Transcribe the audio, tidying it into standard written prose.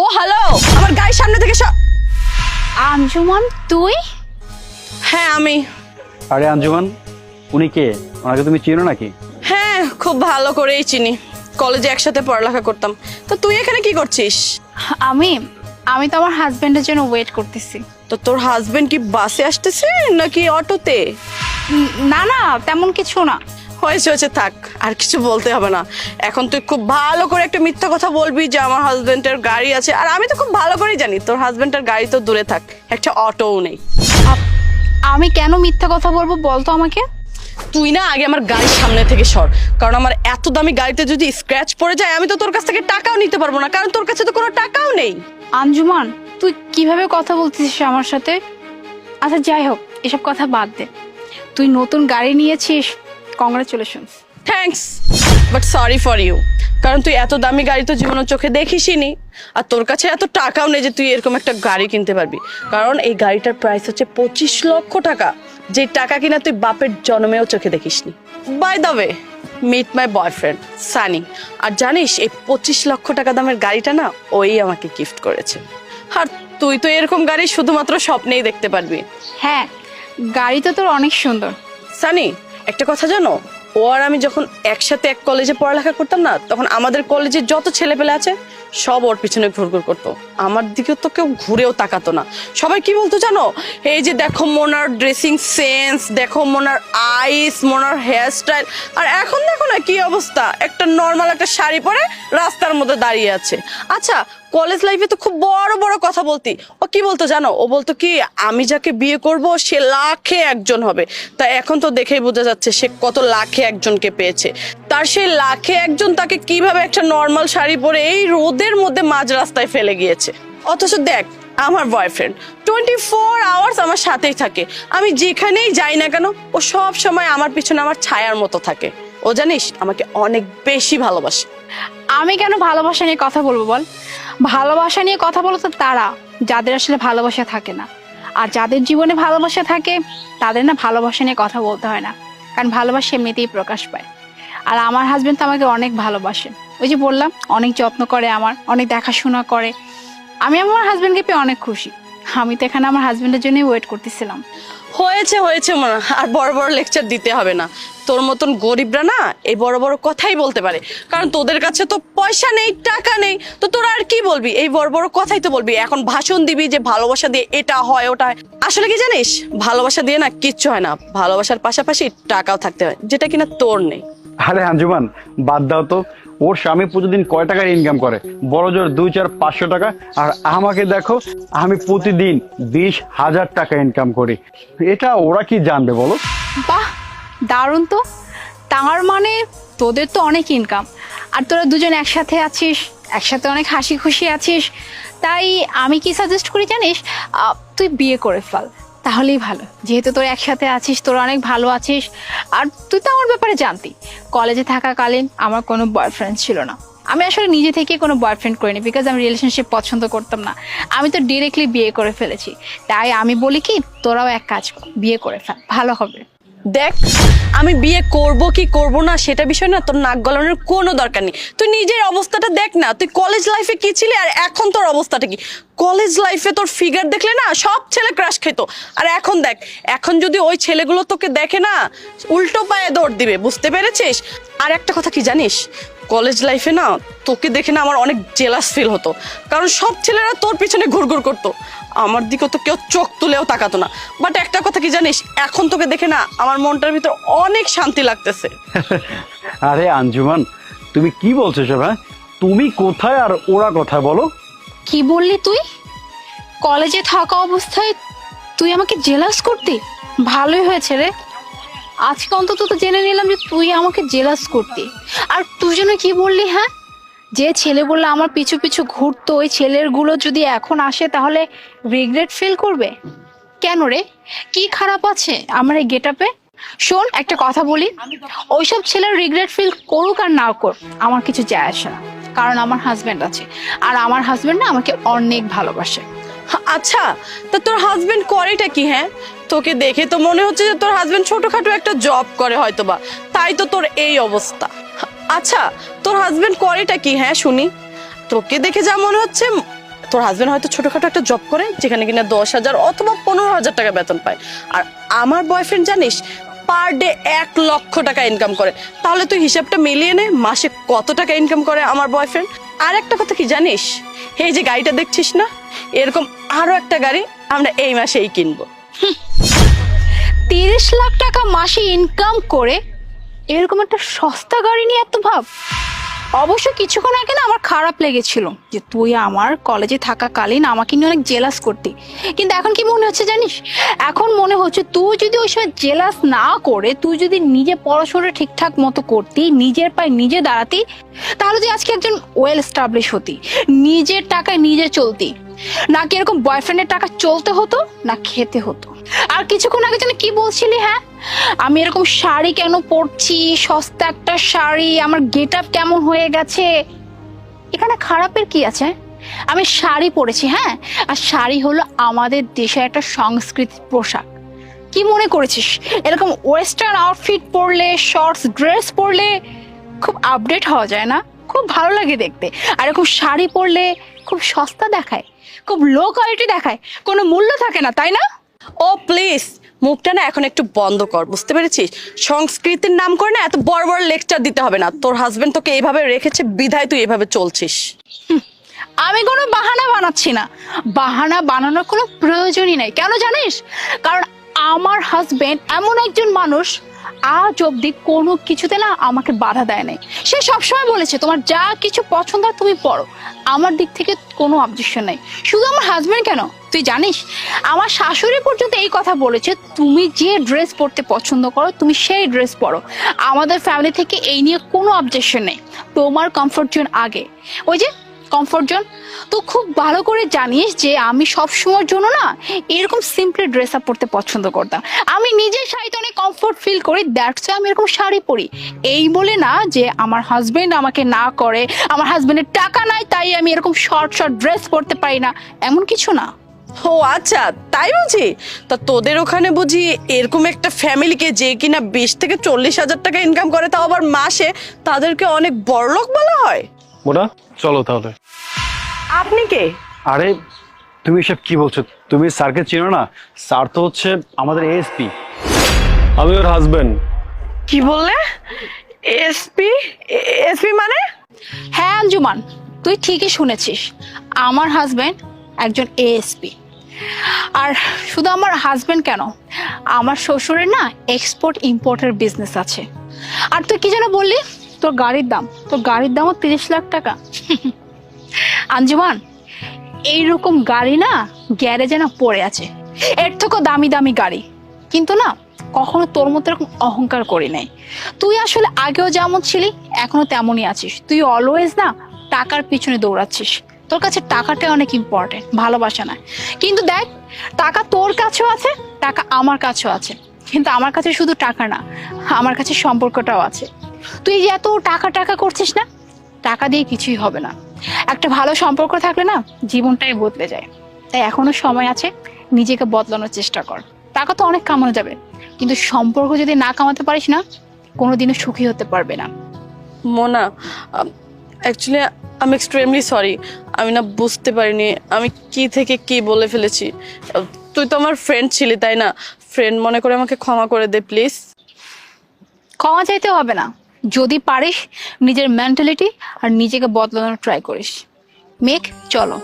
ও hello, আমার গায়ের সামনে থেকে আঞ্জুমান তুই? হ্যাঁ আমি। আরে আঞ্জুমান, উনি কে? ওনাকে তুমি চিনো নাকি? হ্যাঁ খুব ভালো করেই চিনি, কলেজে একসাথে পড়ালেখা করতাম। তো তুই এখানে কি করছিস? আমি আমি তো আমার হাজবেন্ডের জন্য ওয়েট করতেছি। তো তোর হাজবেন্ড কি বাসে আসতেছে নাকি অটোতে? না না, তেমন কিছু না। হয়েছে হয়েছে, থাক, আর কিছু বলতে হবে না। এখন তুই খুব ভালো করে একটা মিথ্যা কথা বলবি যে আমার হাজবেন্ডের গাড়ি আছে, আর আমি তো খুব ভালো করেই জানি তোর হাজবেন্ডের গাড়ি তো দূরে থাক, একটা অটোও নেই। আমি কেন মিথ্যা কথা বলবো বলতো আমাকে? তুই না আগে আমার গাড়ির সামনে থেকে সর, কারণ আমার এত দামি গাড়িতে যদি স্ক্র্যাচ পড়ে যায় আমি তো তোর কাছ থেকে টাকাও নিতে পারবো না, কারণ তোর কাছে তো কোনো টাকাও নেই। আঞ্জুমান, তুই কিভাবে কথা বলতেছিস আমার সাথে? আচ্ছা যাই হোক, এসব কথা বাদ দে। তুই নতুন গাড়ি নিয়েছিস, congratulations. Thanks, but sorry for you, কারণ তুই এত দামি গাড়ি তো জীবনের চোখে দেখিসনি, আর তোর কাছে এত টাকাও নেই যে তুই এরকম একটা গাড়ি কিনতে পারবি। কারণ এই গাড়িটার প্রাইস হচ্ছে 25 লক্ষ টাকা, যে টাকা কিনা তুই বাপের জন্মেও চোখে দেখিসনি। By the way, meet my boyfriend Sunny. আর জানিস এই 25 লক্ষ টাকা দামের গাড়িটা না ওই আমাকে গিফট করেছে। আর তুই তো এরকম গাড়ি শুধুমাত্র স্বপ্নেই দেখতে পারবি। হ্যাঁ, গাড়ি তো তোর অনেক সুন্দর। সানি, একটা কথা জানো, ও আর আমি যখন একসাথে এক কলেজে পড়ালেখা করতাম না, তখন আমাদের কলেজে যত ছেলেপেলে আছে সব ওর পিছনে ঘুরঘুর করতো, আমার দিকে তো কেউ ঘুরেও তাকাতো না। সবাই কি বলতো জানো, এই যে দেখো মোনার ড্রেসিং সেন্স, দেখো মোনার আইস, মোনার হেয়ার স্টাইল। আর এখন দেখো না কি অবস্থা, একটা নর্মাল একটা শাড়ি পরে রাস্তার মধ্যে দাঁড়িয়ে আছে। আচ্ছা, কলেজ লাইফে তো খুব বড় বড় কথা বলতি। ও কি বলতো জানো, ও বলতো কি আমি যাকে বিয়ে করব সে লাখে একজন হবে। তাই এখন তো দেখেই বোঝা যাচ্ছে সে কত লাখে একজনকে পেয়েছে। তার সেই লাখে একজন তাকে কিভাবে একটা নর্মাল শাড়ি পরে এই রোদের মধ্যে মাঝ রাস্তায় ফেলে গিয়েছে। অথচ দেখ, আমার বয়ফ্রেন্ড 24 আওয়ার্স আমার সাথেই থাকে, আমি যেখানেই যাই না কেন ও সব সময় আমার পিছনে আমার ছায়ার মতো থাকে। ও জানিস আমাকে অনেক বেশি ভালোবাসে। আমি কেন ভালোবাসা নিয়ে কথা বলবো বল? ভালোবাসা নিয়ে কথা বলো তো তারা, যাদের আসলে ভালোবাসা থাকে না। আর যাদের জীবনে ভালোবাসা থাকে তাদের না ভালোবাসা নিয়ে কথা বলতে হয় না, কারণ ভালোবাসা এমনিতেই প্রকাশ পায়। আর আমার হাজবেন্ড তো আমাকে অনেক ভালোবাসে, ওই যে বললাম অনেক যত্ন করে, আমার অনেক দেখাশোনা করে। আমি আমার হাজবেন্ডকে পেয়ে অনেক খুশি। আমি তো এখানে আমার হাজবেন্ডের জন্যই ওয়েট করতেছিলাম। হয়েছে হয়েছে মনে, আর বড় বড় লেকচার দিতে হবে না। তোর মতন গরিবরা না এই বড় বড় কথাই বলতে পারে, কারণ তোদের কাছে তো পয়সা নেই, টাকা নেই, তো তোরা আর কি বলবি, এই বড় বড় কথাই তো বলবি। এখন ভাষণ দিবি যে ভালোবাসা দিয়ে এটা হয় ওটা হয়। আসলে কি জানিস, ভালোবাসা দিয়ে না কিচ্ছু হয় না, ভালোবাসার পাশাপাশি টাকাও থাকতে হয়, যেটা কিনা তোর নেই। আরে আঞ্জুমান, বাদ দাও তো। ওর স্বামী প্রতিদিন কয় টাকা ইনকাম করে? বড় জোর 2-4-500 টাকা। আর আমাকে দেখো, আমি প্রতিদিন 20,000 টাকা ইনকাম করি। এটা ওরা কি জানবে বলো? বাহ, দারুণ তো। তার মানে তোদের তো অনেক ইনকাম, আর তোরা দুজন একসাথে আছিস, একসাথে অনেক হাসি খুশি আছিস। তাই আমি কি সাজেস্ট করি জানিস, তুই বিয়ে করে ফেল, তাহলেই ভালো। যেহেতু তোরা একসাথে আছিস, তোরা অনেক ভালো আছিস। আর তুই তো আমার ব্যাপারে জানতি, কলেজে থাকাকালীন আমার কোনো বয়ফ্রেন্ড ছিল না। আমি আসলে নিজে থেকে কোনো বয়ফ্রেন্ড করিনি, বিকজ আমি রিলেশনশিপ পছন্দ করতাম না। আমি তো ডিরেক্টলি বিয়ে করে ফেলেছি। তাই আমি বলি কি, তোরাও এক কাজ কর, বিয়ে করে ফেল, ভালো হবে। দেখ, আমি বিয়ে করব কি করব না সেটা বিষয় না তোর নাক গলানোর কোনো দরকার নেই। তুই নিজের অবস্থাটা দেখ না, তুই কলেজ লাইফে কি ছিলি আর এখন তোর অবস্থাটা কি। কলেজ লাইফে তোর ফিগার দেখলে না সব ছেলে ক্রাশ খেত, আর এখন দেখ, এখন যদি ওই ছেলেগুলো তোকে দেখে না উল্টো পায়ে দৌড় দিবে, বুঝতে পেরেছিস? আর একটা কথা কি জানিস, কলেজ লাইফে না তোকে দেখে না আমার অনেক জেলাস ফিল হতো, কারণ সব ছেলেরা তোর পিছনে ঘুরঘুর করতো, আমার দিকে তো কেউ চোখ তুলেও তাকাতো না। বাট একটা কথা কি জানিস, এখন তোকে দেখে না আমার মনটার ভিতর অনেক শান্তি লাগতেছে। আরে আঞ্জুমান, তুমি কি বলছো সব? হ্যাঁ, তুমি কোথায় আর ওরা কোথায় বলো? কি বললি তুই? কলেজে থাকা অবস্থায় তুই আমাকে জেলাস করতি? ভালোই হয়েছে রে, আজকে অন্তত তো জেনে নিলাম যে তুই আমাকে জেলাস করতি। আর তুই যেন কি বললি, হ্যাঁ, যে ছেলে বললে আমার পিছু পিছু ঘুরতো, ওই ছেলেগুলো যদি এখন আসে তাহলে রিগ্রেট ফিল করবে? কেন রে, কি খারাপ আছে আমার এই গেট আপে? শোন, একটা কথা বলি, ওইসব ছেলের রিগ্রেট ফিল করুক আর না করুক আমার কিছু যায় আসে না, কারণ আমার হাজবেন্ড আছে, আর আমার হাজবেন্ড না আমাকে অনেক ভালোবাসে। আচ্ছা, তা তোর হাজবেন্ড করেটা কি? হ্যাঁ, তোকে দেখে তো মনে হচ্ছে যে তোর হাজবেন্ড ছোটখাটো একটা জব করে হয়তোবা, তাই তো তোর এই অবস্থা। আচ্ছা, তোর হাজবেন্ড করেটা কি? হ্যাঁ শুনি, তোকে দেখে যা মনে হচ্ছে তোর হাজবেন্ড হয়তো ছোটখাটো একটা জব করে যেখানে কিনা 10,000 অথবা 15,000 টাকা বেতন পায়, আর আমার বয়ফ্রেন্ড জানিস পার ডে 1 লক্ষ টাকা ইনকাম করে। তাহলে তুই হিসাবটা মিলিয়ে নে মাসে কত টাকা ইনকাম করে আমার বয়ফ্রেন্ড। আর একটা কথা কি জানিস, এই যে গাড়িটা দেখছিস না, এরকম আরো একটা গাড়ি আমরা এই মাসেই কিনবো। 30 লাখ টাকা মাসে ইনকাম করে এরকম একটা সস্তা গাড়ি নিয়ে এত ভাব। অবশ্য কিছুক্ষণ আগে না আমার খারাপ লেগেছিল যে তুই আমার কলেজে থাকাকালীন আমাকে নিয়ে অনেক জেলাস করতি, কিন্তু এখন কি মনে হচ্ছে জানিস, এখন মনে হচ্ছে তুই যদি ওই সময় জেলাস না করে তুই যদি নিজে পড়াশোনা ঠিকঠাক মতো করতি, নিজের পায়ে নিজে দাঁড়াতি, তাহলে তুই আজকে একজন ওয়েল এস্টাবলিশ হতি, নিজের টাকায় নিজে চলতি, নাকি এরকম বয়ফ্রেন্ডের টাকা চলতে হতো না খেতে হতো। আর কিছুক্ষণ আগে যেন কি বলছিলি, হ্যাঁ আমি এরকম শাড়ি কেন পরছি, সস্তা একটা শাড়ি, আমার গেট আপ কেমন হয়ে গেছে, এখানে খারাপের কি আছে? আমি শাড়ি পরেছি, হ্যাঁ, আর শাড়ি হলো আমাদের দেশের একটা সংস্কৃতির পোশাক। কি মনে করেছিস এরকম ওয়েস্টার্ন আউটফিট পরলে, শর্টস ড্রেস পরলে খুব আপডেট হওয়া যায় না? খুব ভালো লাগে দেখতে। আর এরকম শাড়ি পরলে খুব সস্তা দেখায়, খুব লো কোয়ালিটি দেখায়, কোনো মূল্য থাকে না, তাই না? ও প্লিজ, মুখটা না এখন একটু বন্ধ কর, বুঝতে পেরেছিস? সংস্কৃতির নাম করে না এত বড় বড় লেকচার দিতে হবে না। তোর হাজবেন্ড তোকে এইভাবে রেখেছে বিধায় তুই এভাবে চলছিস। আমি কোনো বাহানা বানাচ্ছি না, বাহানা বানানোর কোনো প্রয়োজনই নাই। কেন জানিস? কারণ আমার হাজবেন্ড এমন একজন মানুষ আজ অব্দি কোনো কিছুতে না আমাকে বাধা দেয় নাই। সে সবসময় বলেছে তোমার যা কিছু পছন্দ হয় তুমি পড়ো, আমার দিক থেকে কোনো অবজেকশন নাই। শুধু আমার হাজবেন্ড কেন, তুই জানিস আমার শাশুড়ি পর্যন্ত এই কথা বলেছে তুমি যে ড্রেস পরতে পছন্দ করো তুমি সেই ড্রেস পরো, আমাদের ফ্যামিলি থেকে এই নিয়ে কোনো অবজেকশন নেই। তোমার কমফোর্ট জোন আগে। ওই যে কমফোর্ট জোন, তো খুব ভালো করে জানিস যে আমি সব সময়ের জন্য না এরকম সিম্পলি ড্রেস আপ পরতে পছন্দ করতাম। আমি নিজে শাড়িতে অনেক কমফোর্ট ফিল করি, দ্যাটস ওয়াই আমি এরকম শাড়ি পরি। এই বলে না যে আমার হাজবেন্ড আমাকে না করে, আমার হাজবেন্ডের টাকা নাই তাই আমি এরকম শর্ট শর্ট ড্রেস পরতে পারি না, এমন কিছু না। ও আচ্ছা, তাই বুঝি? তা তোদের ওখানে বুঝি এরকম একটা ফ্যামিলিকে যে কিনা 20 থেকে 40,000 টাকা ইনকাম করে, তাও আবার মাসে, তাদেরকে অনেক বড়লোক বলা হয়? মোনা চলো তাহলে। আপনি কে? আরে তুমি এসব কি বলছো? তুমি স্যারকে চিনো না? স্যার তো হচ্ছে আমাদের এএসপি। আমি ওর হাজবেন্ড। কি বললে? এসপি? এসপি মানে? হ্যাঁ আঞ্জুমান, তুই ঠিকই শুনেছিস, আমার হাজবেন্ড একজন এএসপি। আর শুধু আমার হাজবেন্ড কেন, আমার শ্বশুরের না এক্সপোর্ট ইম্পোর্টের বিজনেস আছে। আর তুই কি যেন বললি তোর গাড়ির দামও 30 লাখ টাকা। আঞ্জুমান, এইরকম গাড়ি না গ্যারেজে না পড়ে আছে, এর থেকেও দামি দামি গাড়ি, কিন্তু না কখনো তোর মতো এরকম অহংকার করি নাই। তুই আসলে আগেও যেমন ছিলি এখনো তেমনই আছিস। তুই অলওয়েজ না টাকার পিছনে দৌড়াচ্ছিস, তোর কাছে টাকাটা অনেক ইম্পর্টেন্ট, ভালোবাসা না। কিন্তু দেখ, টাকা তোর কাছেও আছে, টাকা আমার কাছেও আছে, কিন্তু আমার কাছে শুধু টাকা না, আমার কাছে সম্পর্কটাও আছে। তুই যে এত টাকা টাকা করছিস না, টাকা দিয়ে কিছুই হবে না। একটা ভালো সম্পর্ক থাকলে না জীবনটাই বদলে যায়। তাই এখনো সময় আছে, নিজেকে বদলানোর চেষ্টা কর। টাকা তো অনেক কামানো যাবে, কিন্তু সম্পর্ক যদি না কামাতে পারিস না, কোনোদিনও সুখী হতে পারবে না। মোনা, অ্যাকচুয়ালি আমি এক্সট্রিমলি সরি। আমি না বুঝতে পারিনি আমি কি থেকে কি বলে ফেলেছি। তুই তো আমার ফ্রেন্ড ছিলি, তাই না? ফ্রেন্ড মনে করে আমাকে ক্ষমা করে দে প্লিজ। ক্ষমা চাইতে হবে না, যদি পারিস নিজের মেন্টালিটি আর নিজেকে বদলানোর ট্রাই করিস। মেঘ চলো।